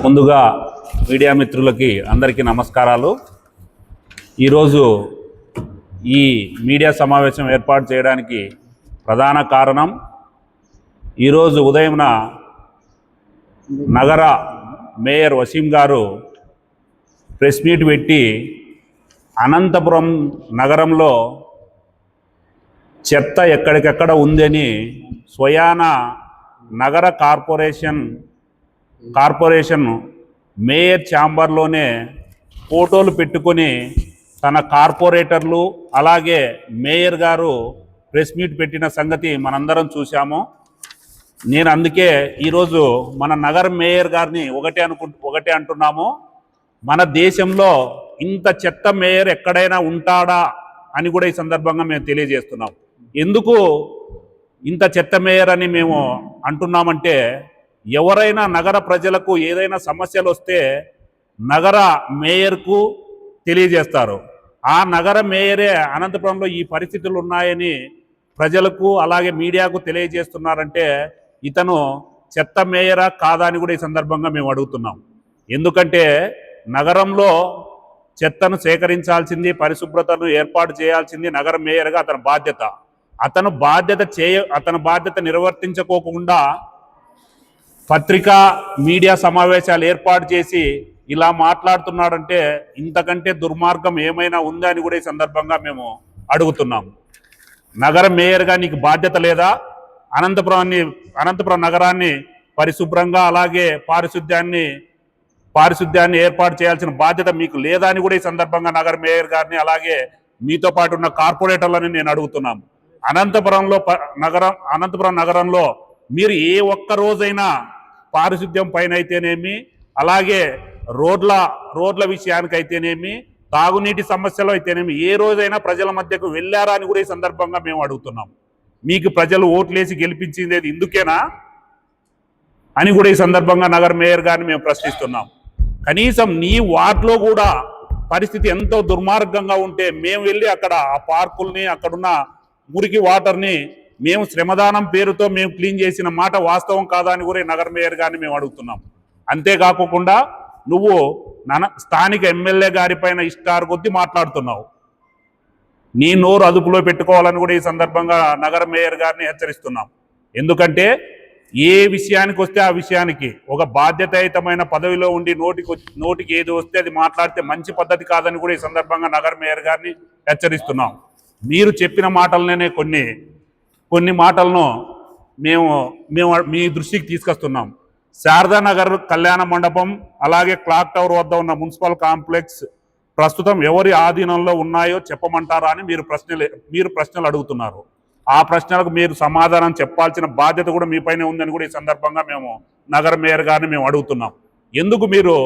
ముందుగా మీడియా మిత్రులకి అందరికీ నమస్కారాలు. ఈరోజు ఈ మీడియా సమావేశం ఏర్పాటు చేయడానికి ప్రధాన కారణం, ఈరోజు ఉదయంన నగర మేయర్ వసీం గారు ప్రెస్ మీట్ పెట్టి అనంతపురం నగరంలో చెత్త ఎక్కడికెక్కడ ఉందని స్వయాన నగర కార్పొరేషన్ మేయర్ ఛాంబర్లోనే ఫోటోలు పెట్టుకొని తన కార్పొరేటర్లు అలాగే మేయర్ గారు ప్రెస్ మీట్ పెట్టిన సంగతి మనందరం చూశాము. నేను అందుకే ఈరోజు మన నగర మేయర్ గారిని ఒకటే అంటున్నాము, మన దేశంలో ఇంత చెత్త మేయర్ ఎక్కడైనా ఉంటాడా అని కూడా ఈ సందర్భంగా మేము తెలియజేస్తున్నాం. ఎందుకు ఇంత చెత్త మేయర్ అని మేము అంటున్నామంటే, ఎవరైనా నగర ప్రజలకు ఏదైనా సమస్యలు వస్తే నగర మేయర్కు తెలియజేస్తారు. ఆ నగర మేయరే అనంతపురంలో ఈ పరిస్థితులు ఉన్నాయని ప్రజలకు అలాగే మీడియాకు తెలియజేస్తున్నారంటే ఇతను చెత్త మేయరా కాదా అని కూడా ఈ సందర్భంగా మేము అడుగుతున్నాం. ఎందుకంటే నగరంలో చెత్తను సేకరించాల్సింది, పరిశుభ్రతను ఏర్పాటు చేయాల్సింది నగర మేయర్గా అతని బాధ్యత. అతను బాధ్యత నిర్వర్తించుకోకుండా పత్రికా మీడియా సమావేశాలు ఏర్పాటు చేసి ఇలా మాట్లాడుతున్నాడంటే ఇంతకంటే దుర్మార్గం ఏమైనా ఉందా అని కూడా ఈ సందర్భంగా మేము అడుగుతున్నాం. నగర మేయర్గా నీకు బాధ్యత లేదా? అనంతపురం నగరాన్ని పరిశుభ్రంగా అలాగే పారిశుద్ధ్యాన్ని ఏర్పాటు చేయాల్సిన బాధ్యత మీకు లేదా అని కూడా ఈ సందర్భంగా నగర మేయర్ గారిని అలాగే మీతో పాటు ఉన్న కార్పొరేటర్లని నేను అడుగుతున్నాను. అనంతపురం నగరంలో మీరు ఏ ఒక్క రోజైనా పారిశుద్ధ్యం పైన అయితేనేమి, అలాగే రోడ్ల విషయానికైతేనేమి, తాగునీటి సమస్యలు అయితేనేమి ఏ రోజైనా ప్రజల మధ్యకు వెళ్ళారా అని కూడా ఈ సందర్భంగా మేము అడుగుతున్నాం. మీకు ప్రజలు ఓట్లేసి గెలిపించింది ఇందుకేనా అని కూడా ఈ సందర్భంగా నగర మేయర్ గారిని మేము ప్రశ్నిస్తున్నాం. కనీసం నీ వార్డులో కూడా పరిస్థితి ఎంతో దుర్మార్గంగా ఉంటే మేము వెళ్ళి అక్కడ ఆ పార్కుల్ని, అక్కడున్న మురికి వాటర్ని మేము శ్రమదానం పేరుతో మేము క్లీన్ చేసిన మాట వాస్తవం కాదా అని కూడా నగర మేయర్ గారిని మేము అడుగుతున్నాం. అంతేకాకుండా నువ్వు స్థానిక ఎమ్మెల్యే గారిపైన ఇష్టారు కొద్దీ మాట్లాడుతున్నావు. నీ నోరు అదుపులో పెట్టుకోవాలని కూడా ఈ సందర్భంగా నగర మేయర్ గారిని హెచ్చరిస్తున్నాం. ఎందుకంటే ఏ విషయానికి వస్తే ఆ విషయానికి ఒక బాధ్యతాయుతమైన పదవిలో ఉండి నోటికి ఏది వస్తే అది మాట్లాడితే మంచి పద్ధతి కాదని కూడా ఈ సందర్భంగా నగర మేయర్ గారిని హెచ్చరిస్తున్నాం. మీరు చెప్పిన మాటలనే కొన్ని మాటలను మేము మీ దృష్టికి తీసుకొస్తున్నాం. శారదానగర్ కళ్యాణ మండపం అలాగే క్లాక్ టవర్ వద్ద ఉన్న మున్సిపల్ కాంప్లెక్స్ ప్రస్తుతం ఎవరి ఆధీనంలో ఉన్నాయో చెప్పమంటారా అని మీరు ప్రశ్నలు అడుగుతున్నారు. ఆ ప్రశ్నలకు మీరు సమాధానం చెప్పాల్సిన బాధ్యత కూడా మీపైనే ఉందని కూడా ఈ సందర్భంగా మేము నగర మేయర్ గారిని మేము అడుగుతున్నాం. ఎందుకు మీరు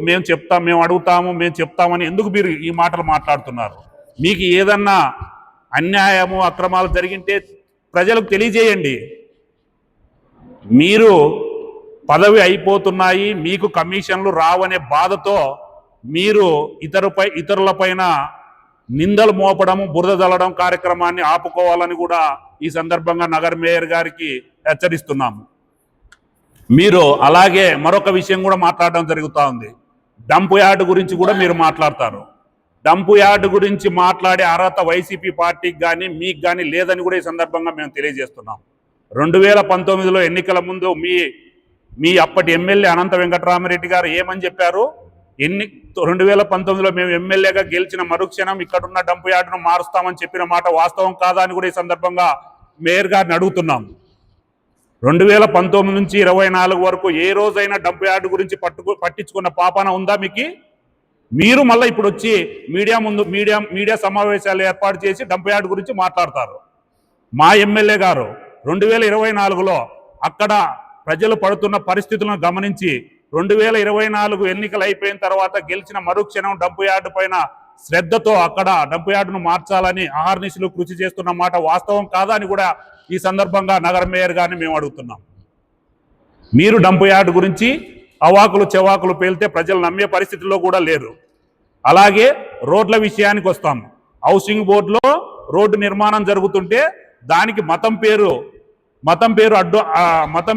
మేము చెప్తామని ఎందుకు మీరు ఈ మాటలు మాట్లాడుతున్నారు? మీకు ఏదన్నా అన్యాయము అక్రమాలు జరిగింటే ప్రజలకు తెలియజేయండి. మీరు పదవి అయిపోతున్నాయి, మీకు కమిషన్లు రావనే బాధతో మీరు ఇతరులపైన నిందలు మోపడము, బురద జల్లడం కార్యక్రమాన్ని ఆపుకోవాలని కూడా ఈ సందర్భంగా నగర మేయర్ గారికి హెచ్చరిస్తున్నాము. మీరు అలాగే మరొక విషయం కూడా మాట్లాడడం జరుగుతూ ఉంది. డంప్ యార్డ్ గురించి కూడా మీరు మాట్లాడతారు. డంప్ యార్డ్ గురించి మాట్లాడే అర్హత వైసీపీ పార్టీకి కానీ మీకు కానీ లేదని కూడా ఈ సందర్భంగా మేము తెలియజేస్తున్నాం. 2019లో ఎన్నికల ముందు మీ అప్పటి ఎమ్మెల్యే అనంత వెంకటరామరెడ్డి గారు ఏమని చెప్పారు? 2019లో మేము ఎమ్మెల్యేగా గెలిచిన మరుక్షణం ఇక్కడున్న డంప్ యార్డును మారుస్తామని చెప్పిన మాట వాస్తవం కాదా అని కూడా ఈ సందర్భంగా మేయర్ గారిని అడుగుతున్నాం. 2019 నుంచి 24 వరకు ఏ రోజైనా డంప్ యార్డు గురించి పట్టించుకున్న పాపాన ఉందా మీకు? మీరు మళ్ళీ ఇప్పుడు వచ్చి మీడియా సమావేశాలు ఏర్పాటు చేసి డంప్ యార్డు గురించి మాట్లాడతారు. మా ఎమ్మెల్యే గారు 2024లో అక్కడ ప్రజలు పడుతున్న పరిస్థితులను గమనించి 2024 ఎన్నికలు అయిపోయిన తర్వాత గెలిచిన మరుక్షణం డంప్ యార్డు పైన శ్రద్ధతో అక్కడ డంప్ యార్డును మార్చాలని అహర్నిశలు కృషి చేస్తున్న మాట వాస్తవం కాదా అని కూడా ఈ సందర్భంగా నగర మేయర్ గారిని మేము అడుగుతున్నాం. మీరు డంప్ యార్డు గురించి అవాకులు చెవాకులు పేలితే ప్రజలు నమ్మే పరిస్థితుల్లో కూడా లేరు. అలాగే రోడ్ల విషయానికి వస్తాం. హౌసింగ్ బోర్డులో రోడ్డు నిర్మాణం జరుగుతుంటే దానికి మతం పేరు మతం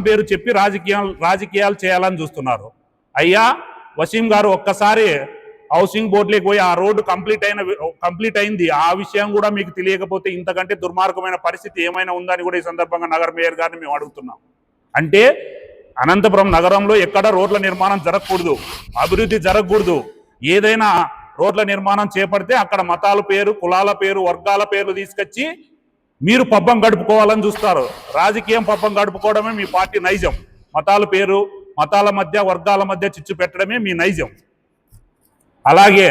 పేరు చెప్పి రాజకీయాలు చేయాలని చూస్తున్నారు. అయ్యా వసీం గారు, ఒక్కసారి హౌసింగ్ బోర్డులోకి పోయి ఆ రోడ్డు కంప్లీట్ అయింది, ఆ విషయం కూడా మీకు తెలియకపోతే ఇంతకంటే దుర్మార్గమైన పరిస్థితి ఏమైనా ఉందని కూడా ఈ సందర్భంగా నగర మేయర్ గారిని మేము అడుగుతున్నాం. అంటే అనంతపురం నగరంలో ఎక్కడ రోడ్ల నిర్మాణం జరగకూడదు, అభివృద్ధి జరగకూడదు. ఏదైనా రోడ్ల నిర్మాణం చేపడితే అక్కడ మతాల పేరు, కులాల పేరు, వర్గాల పేర్లు తీసుకొచ్చి మీరు పబ్బం గడుపుకోవాలని చూస్తారు. రాజకీయం పబ్బం గడుపుకోవడమే మీ పార్టీ నైజం. మతాల పేరు, మతాల మధ్య, వర్గాల మధ్య చిచ్చు పెట్టడమే మీ నైజం. అలాగే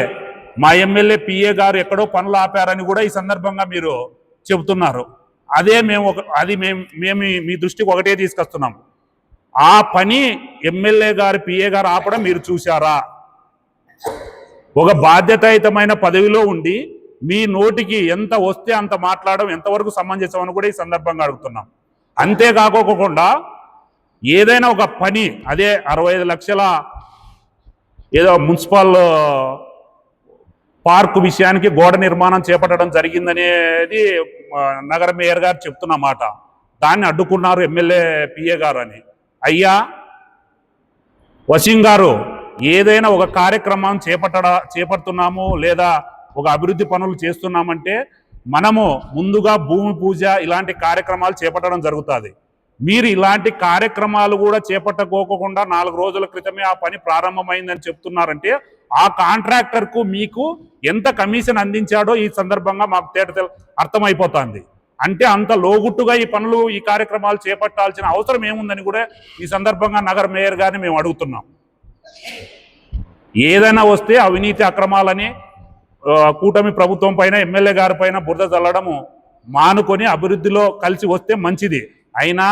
మా ఎమ్మెల్యే పిఏ గారు ఎక్కడో పనులు ఆపారని కూడా ఈ సందర్భంగా మీరు చెబుతున్నారు. మేము మీ దృష్టికి ఒకటే తీసుకొస్తున్నాం. ఆ పని ఎమ్మెల్యే గారు, పిఏ గారు ఆపడం మీరు చూశారా? ఒక బాధ్యతాయుతమైన పదవిలో ఉండి మీ నోటికి ఎంత వస్తే అంత మాట్లాడడం ఎంతవరకు సమంజసం అని కూడా ఈ సందర్భంగా అడుగుతున్నాం. అంతేకాకోకుండా ఏదైనా ఒక పని, అదే 65 లక్షల ఏదో మున్సిపల్ పార్కు విషయానికి గోడ నిర్మాణం చేపట్టడం జరిగిందనేది నగర మేయర్ గారు చెప్తున్న మాట. దాన్ని అడ్డుకున్నారు ఎమ్మెల్యే పిఏ గారు అని. అయ్యా వసీం గారు, ఏదైనా ఒక కార్యక్రమం చేపడుతున్నాము లేదా ఒక అభివృద్ధి పనులు చేస్తున్నామంటే మనము ముందుగా భూమి పూజ ఇలాంటి కార్యక్రమాలు చేపట్టడం జరుగుతుంది. మీరు ఇలాంటి కార్యక్రమాలు కూడా చేపట్టకోకుండా 4 రోజుల క్రితమే ఆ పని ప్రారంభమైందని చెప్తున్నారంటే ఆ కాంట్రాక్టర్కు మీకు ఎంత కమిషన్ అందించాడో ఈ సందర్భంగా మాకు అర్థమైపోతుంది. అంటే అంత లోగుట్టుగా ఈ కార్యక్రమాలు చేపట్టాల్సిన అవసరం ఏముందని కూడా ఈ సందర్భంగా నగర మేయర్ గారిని మేము అడుగుతున్నాం. ఏదైనా వస్తే అవినీతి అక్రమాలని కూటమి ప్రభుత్వం పైన, ఎమ్మెల్యే గారి పైన బురద చల్లడము మానుకొని అభివృద్ధిలో కలిసి వస్తే మంచిది. అయినా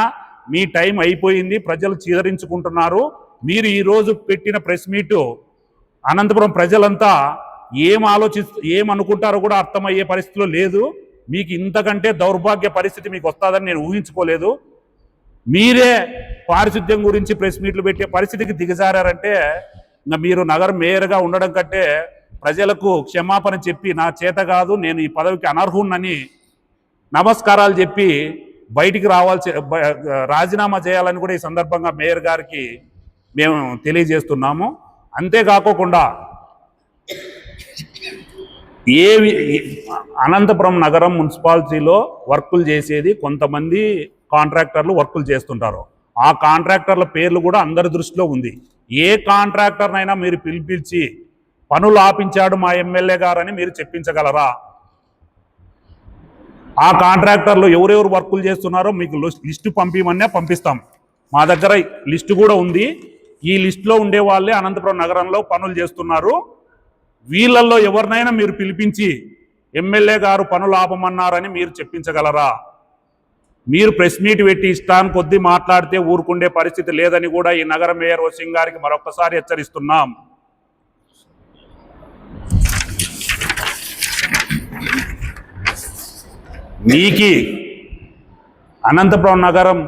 మీ టైం అయిపోయింది, ప్రజలు చీదరించుకుంటున్నారు. మీరు ఈరోజు పెట్టిన ప్రెస్ మీటు అనంతపురం ప్రజలంతా ఏమనుకుంటారో కూడా అర్థమయ్యే పరిస్థితిలో లేదు. మీకు ఇంతకంటే దౌర్భాగ్య పరిస్థితి మీకు వస్తుందని నేను ఊహించుకోలేదు. మీరే పారిశుద్ధ్యం గురించి ప్రెస్ మీట్లు పెట్టే పరిస్థితికి దిగజారంటే ఇంకా మీరు నగర మేయర్గా ఉండడం కంటే ప్రజలకు క్షమాపణ చెప్పి నా చేత కాదు, నేను ఈ పదవికి అనర్హున్నని నమస్కారాలు చెప్పి బయటికి రాజీనామా చేయాలని కూడా ఈ సందర్భంగా మేయర్ గారికి మేము తెలియజేస్తున్నాము. అంతేకాకుండా అనంతపురం నగరం మున్సిపాలిటీలో వర్కులు చేసేది కొంతమంది కాంట్రాక్టర్లు వర్కులు చేస్తుంటారు. ఆ కాంట్రాక్టర్ల పేర్లు కూడా అందరి దృష్టిలో ఉంది. ఏ కాంట్రాక్టర్నైనా మీరు పిలిపించి పనులు ఆపించాడు మా ఎమ్మెల్యే గారని మీరు చెప్పించగలరా? ఆ కాంట్రాక్టర్లు ఎవరెవరు వర్కులు చేస్తున్నారో మీకు లిస్టు పంపిమన్నా పంపిస్తాం. మా దగ్గర లిస్టు కూడా ఉంది. ఈ లిస్టులో ఉండే వాళ్ళే అనంతపురం నగరంలో పనులు చేస్తున్నారు. వీళ్ళల్లో ఎవరినైనా మీరు పిలిపించి ఎమ్మెల్యే గారు పనులు ఆపమన్నారని మీరు చెప్పించగలరా? మీరు ప్రెస్ మీట్ పెట్టి ఇష్టాన్ని కొద్దీ మాట్లాడితే ఊరుకుండే పరిస్థితి లేదని కూడా ఈ నగర మేయర్ వసీం గారికి మరొకసారి హెచ్చరిస్తున్నాం. మీకి అనంతపురం నగరం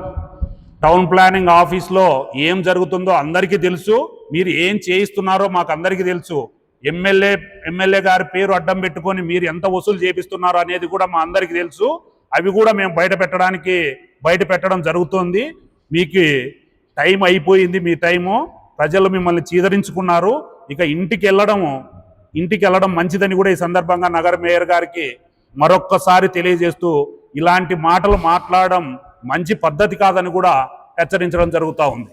టౌన్ ప్లానింగ్ ఆఫీస్లో ఏం జరుగుతుందో అందరికీ తెలుసు. మీరు ఏం చేయిస్తున్నారో మాకు అందరికీ తెలుసు. ఎమ్మెల్యే గారి పేరు అడ్డం పెట్టుకొని మీరు ఎంత వసూలు చేపిస్తున్నారో అనేది కూడా మా అందరికీ తెలుసు. అవి కూడా మేము బయట పెట్టడం జరుగుతుంది. మీకు టైం అయిపోయింది. మీ టైము ప్రజలు మిమ్మల్ని చీదరించుకున్నారు. ఇక ఇంటికి వెళ్ళడం మంచిదని కూడా ఈ సందర్భంగా నగర మేయర్ గారికి మరొక్కసారి తెలియజేస్తూ ఇలాంటి మాటలు మాట్లాడడం మంచి పద్ధతి కాదని కూడా హెచ్చరించడం జరుగుతూ ఉంది.